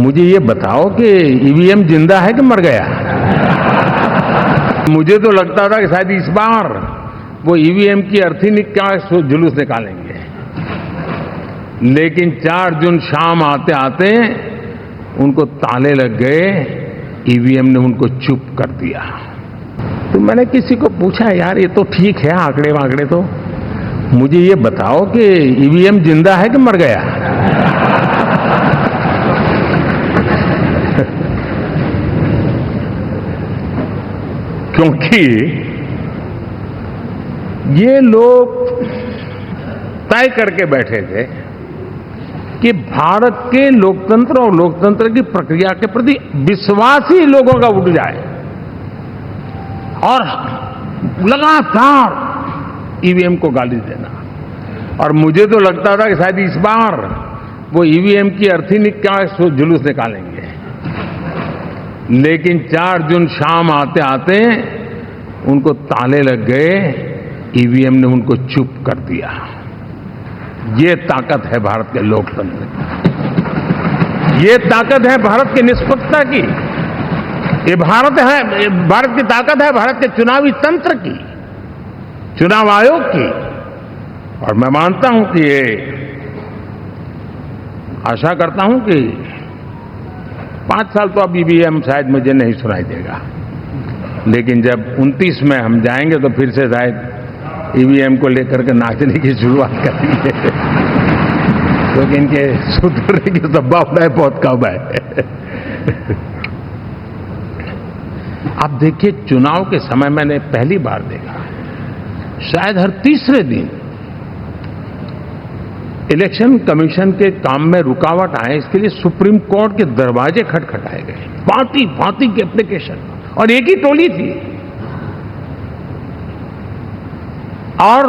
मुझे ये बताओ कि ईवीएम जिंदा है कि मर गया? मुझे तो लगता था कि शायद इस बार वो ईवीएम की अर्थी का जुलूस निकालेंगे, लेकिन 4 जून शाम आते आते उनको ताले लग गए, ईवीएम ने उनको चुप कर दिया। तो मैंने किसी को पूछा, यार ये तो ठीक है आंकड़े वांकड़े, तो मुझे ये बताओ कि ईवीएम जिंदा है कि मर गया? क्योंकि ये लोग तय करके बैठे थे कि भारत के लोकतंत्र और लोकतंत्र की प्रक्रिया के प्रति विश्वास ही लोगों का उठ जाए, और लगातार ईवीएम को गाली देना। और मुझे तो लगता था कि शायद इस बार वो ईवीएम की अर्थी का जुलूस निकालेंगे, लेकिन 4 जून शाम आते आते उनको ताले लग गए, ईवीएम ने उनको चुप कर दिया। ये ताकत है भारत के लोकतंत्र की, ये ताकत है भारत की निष्पक्षता की, ये भारत की ताकत है भारत के चुनावी तंत्र की, चुनाव आयोग की। और मैं मानता हूं कि ये आशा करता हूं कि 5 साल तो अब ईवीएम शायद मुझे नहीं सुनाई देगा, लेकिन जब 29 में हम जाएंगे तो फिर से शायद ईवीएम को लेकर के नाचने की शुरुआत करेंगे, क्योंकि इनके सुधरने की संभावना बहुत कम है। आप देखिए, चुनाव के समय मैंने पहली बार देखा, शायद हर तीसरे दिन इलेक्शन कमीशन के काम में रुकावट आए, इसके लिए सुप्रीम कोर्ट के दरवाजे खटखटाए गए, भांति भांति के एप्लीकेशन, और एक ही टोली थी। और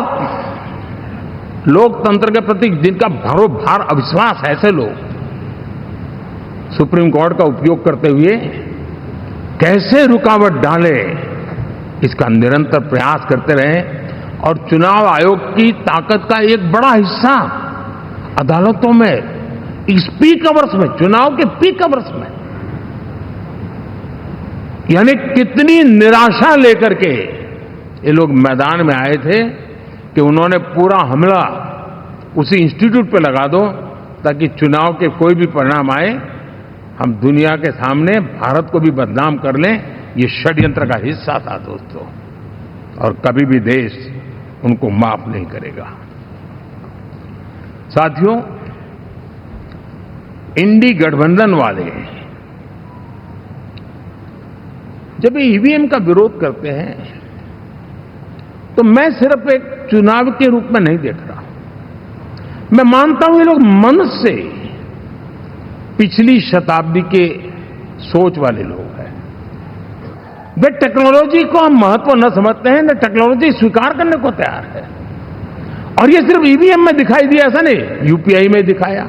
लोकतंत्र के प्रति जिनका भरोभार अविश्वास है, ऐसे लोग सुप्रीम कोर्ट का उपयोग करते हुए कैसे रुकावट डाले, इसका निरंतर प्रयास करते रहे। और चुनाव आयोग की ताकत का एक बड़ा हिस्सा अदालतों में, इस पीक अवर्स में, चुनाव के पीक अवर्स में, यानी कितनी निराशा लेकर के ये लोग मैदान में आए थे कि उन्होंने पूरा हमला उसी इंस्टीट्यूट पे लगा दो, ताकि चुनाव के कोई भी परिणाम आए हम दुनिया के सामने भारत को भी बदनाम कर लें। ये षड्यंत्र का हिस्सा था दोस्तों, और कभी भी देश उनको माफ नहीं करेगा। साथियों, इंडी गठबंधन वाले जब ईवीएम का विरोध करते हैं तो मैं सिर्फ एक चुनाव के रूप में नहीं देख रहा। मैं मानता हूं ये लोग मन से पिछली शताब्दी के सोच वाले लोग हैं। वे टेक्नोलॉजी को हम महत्व न समझते हैं, न टेक्नोलॉजी स्वीकार करने को तैयार है। और ये सिर्फ ईवीएम में दिखाई दिया, ऐसा नहीं, यूपीआई में दिखाया।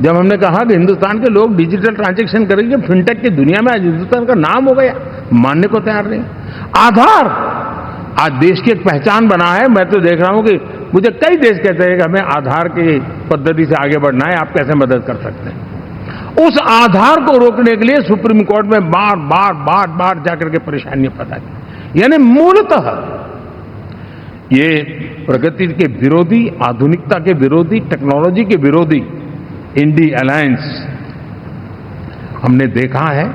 जब हमने कहा कि हिंदुस्तान के लोग डिजिटल ट्रांजैक्शन करेंगे, फिनटेक की दुनिया में आज हिंदुस्तान का नाम हो गया, मानने को तैयार नहीं। आधार आज देश की एक पहचान बना है। मैं तो देख रहा हूं कि मुझे कई देश कहते हैं कि हमें आधार की पद्धति से आगे बढ़ना है, आप कैसे मदद कर सकते हैं। उस आधार को रोकने के लिए सुप्रीम कोर्ट में बार जाकर के परेशानियां पैदा की। यानी मूलतः ये प्रगति के विरोधी, आधुनिकता के विरोधी, टेक्नोलॉजी के विरोधी इंडी अलायंस हमने देखा है